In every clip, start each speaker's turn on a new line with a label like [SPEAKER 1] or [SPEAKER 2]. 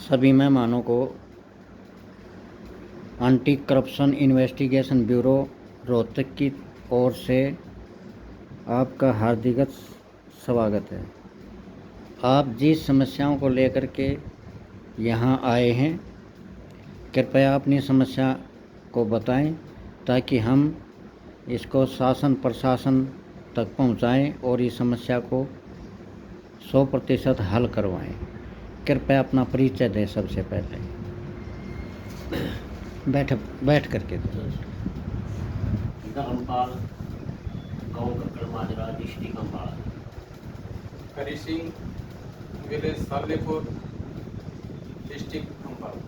[SPEAKER 1] सभी मेहमानों को anti corruption investigation bureau Rohtak की ओर से आपका हार्दिक स्वागत है। आप जिस समस्याओं को लेकर के यहाँ आए हैं, कृपया अपनी समस्या को बताएं ताकि हम इसको शासन प्रशासन तक पहुँचाएं और इस समस्या को 100% हल करवाएं। कृपया अपना परिचय दें। सबसे पहले बैठ करके
[SPEAKER 2] धर्मपाल, गाँव कक्कड़ माजरा, district Ambala.
[SPEAKER 3] Hari Singh, village Salepur, district Ambala.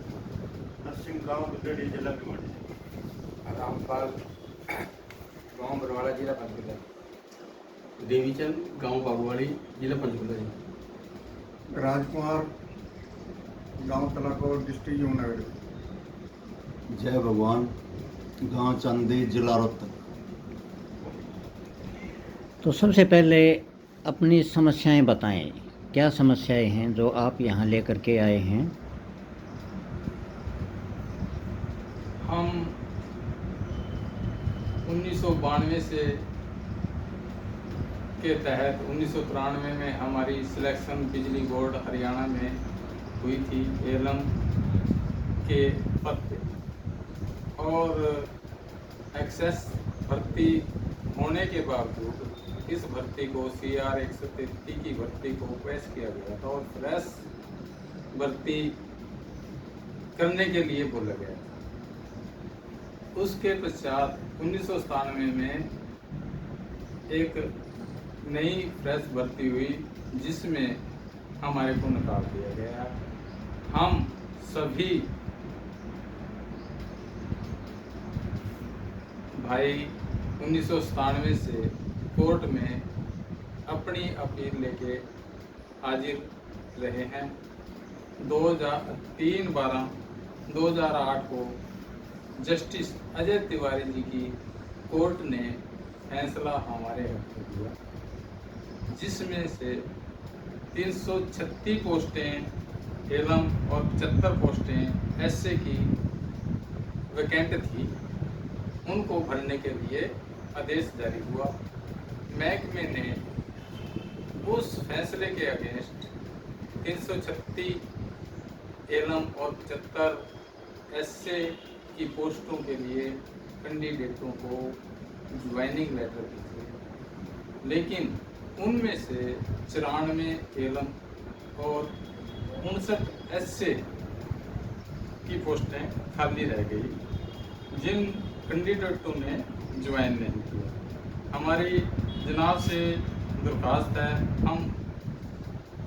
[SPEAKER 4] Narasimha गाँव बुद्धड़ी, जिला भिवानी।
[SPEAKER 3] रामपाल, गाँव बरवाड़ा, जिला पंचकुला।
[SPEAKER 2] देवीचंद, गाँव बाबूवाड़ी, जिला पंचकुला।
[SPEAKER 4] राजकुमार, गांव तलाकोट, डिस्ट्रिक्ट यमुनानगर।
[SPEAKER 5] जय भगवान, गांव चंदी, जिला रोहतक।
[SPEAKER 1] तो सबसे पहले अपनी समस्याएं बताएं। क्या समस्याएं हैं जो आप यहाँ लेकर के आए हैं?
[SPEAKER 3] हम 1992 से के तहत 1993 में हमारी सिलेक्शन बिजली बोर्ड हरियाणा में हुई थी एलम के पद पे, और एक्सेस भर्ती होने के बावजूद इस भर्ती को CR 133 की भर्ती को पेश किया गया था और फ्रेश भर्ती करने के लिए बोला गया था। उसके पश्चात 1997 में एक नई फ्रेश भर्ती हुई जिसमें हमारे को निकाल दिया गया। हम सभी भाई 1997 से कोर्ट में अपनी अपील लेके हाजिर रहे हैं। 3/12/2008 को जस्टिस अजय तिवारी जी की कोर्ट ने फैसला हमारे हक में दिया, जिसमें से 336 पोस्टें एलम और 75 पोस्टें एसए की वैकेंट थी, उनको भरने के लिए आदेश जारी हुआ। महकमे ने उस फैसले के अगेंस्ट 336 एलम और 75 एसए की पोस्टों के लिए कैंडिडेटों को ज्वाइनिंग लेटर दिए, लेकिन उनमें से 94 एलम और 59 एसए की पोस्टें खाली रह गई, जिन कैंडिडेटों ने ज्वाइन नहीं किया। हमारी जनाब से दरख्वास्त है, हम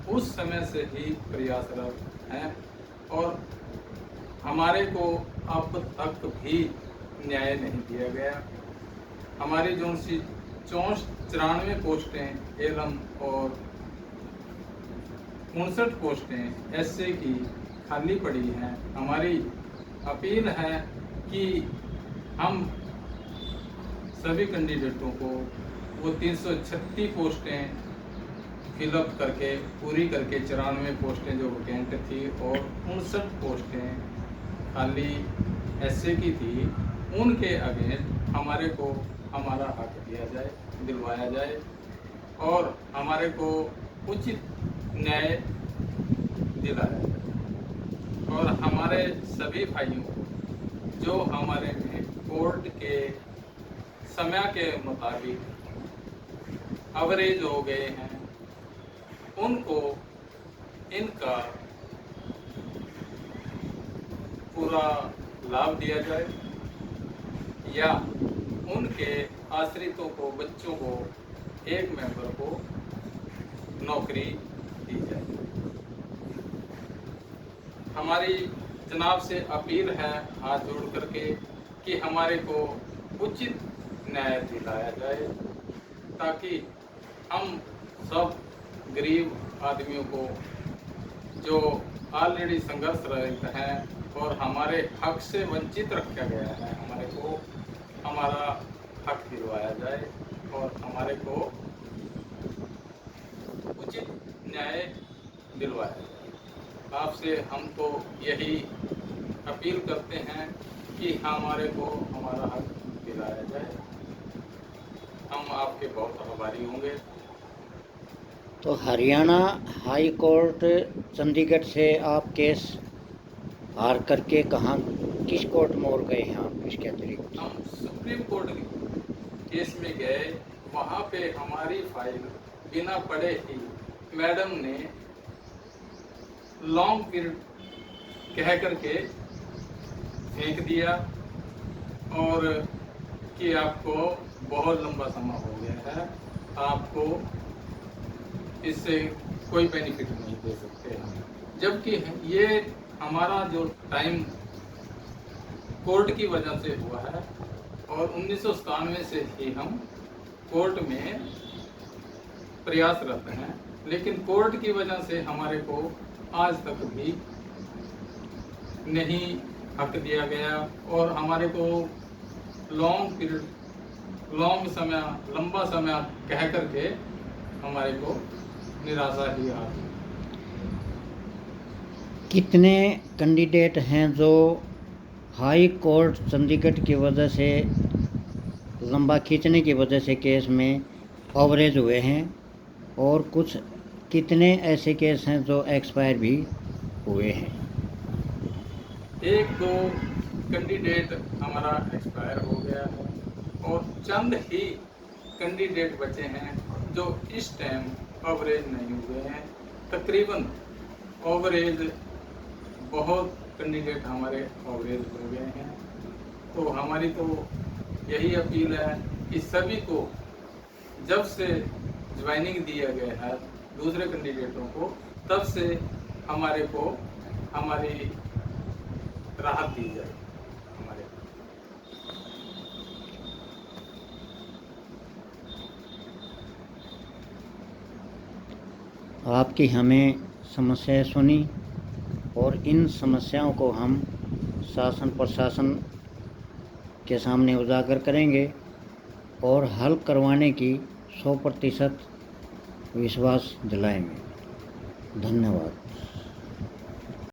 [SPEAKER 3] उस समय से ही प्रयासरत हैं और हमारे को अब तक भी न्याय नहीं दिया गया। हमारी जो सी 94 पोस्टें एलम और 59 पोस्टें एसए की खाली पड़ी हैं। हमारी अपील है कि हम सभी कैंडिडेटों को वो 336 पोस्टें फिलअप करके पूरी करके 94 पोस्टें जो वैकेंट थी और 59 पोस्टें खाली एसए की थी, उनके अगेंस्ट हमारे को हमारा हक दिया जाए, दिलवाया जाए और हमारे को उचित न्याय दिलाया जाए। और हमारे सभी भाइयों को जो हमारे में कोर्ट के समय के मुताबिक अवरेज हो गए हैं, उनको इनका पूरा लाभ दिया जाए या उनके आश्रितों को, बच्चों को, एक मेंबर को नौकरी दी जाए। हमारी जनाब से अपील है हाथ जोड़ करके कि हमारे को उचित न्याय दिलाया जाए ताकि हम सब गरीब आदमियों को जो ऑलरेडी संघर्षरत हैं और हमारे हक से वंचित रखा गया है, हमारे को हमारा हक दिलवाया जाए और हमारे को उचित न्याय दिलवाया जाए। आपसे हम तो यही अपील करते हैं कि हमारे को हमारा हक दिलाया जाए। हम आपके बहुत आभारी होंगे।
[SPEAKER 1] तो हरियाणा हाई कोर्ट चंडीगढ़ से आप केस हार करके कहाँ किस कोर्ट में और गए हैं आप इसके अतिरिक्त?
[SPEAKER 3] हम सुप्रीम कोर्ट केस में गए, वहाँ पे हमारी फाइल बिना पढ़े ही मैडम ने लॉन्ग पीरियड कह करके फेंक दिया और कि आपको बहुत लंबा समय हो गया है, आपको इससे कोई बेनिफिट नहीं दे सकते हम। जबकि ये हमारा जो टाइम कोर्ट की वजह से हुआ है और 1997 से ही हम कोर्ट में प्रयासरत हैं, लेकिन कोर्ट की वजह से हमारे को आज तक भी नहीं हक दिया गया और हमारे को लंबा समय कह करके हमारे को निराशा ही आती।
[SPEAKER 1] कितने कैंडिडेट हैं जो हाई कोर्ट चंडीगढ़ की वजह से लंबा खींचने की वजह से केस में ओवरेज हुए हैं और कुछ कितने ऐसे केस हैं जो एक्सपायर भी हुए हैं?
[SPEAKER 3] एक दो कैंडिडेट हमारा एक्सपायर हो गया है और चंद ही कैंडिडेट बचे हैं जो इस टाइम ओवरेज नहीं हुए हैं। तकरीबन ओवरेज बहुत कैंडिडेट हमारे ओवरेज हो गए हैं। तो हमारी तो यही अपील है कि सभी को जब से ज्वाइनिंग दिया गया है दूसरे कैंडिडेटों को, तब से हमारे को हमारी राहत दी जाए। हमारे
[SPEAKER 1] आपकी हमें समस्याएं सुनी और इन समस्याओं को हम शासन प्रशासन के सामने उजागर करेंगे और हल करवाने की 100% विश्वास दिलाएंगे। धन्यवाद।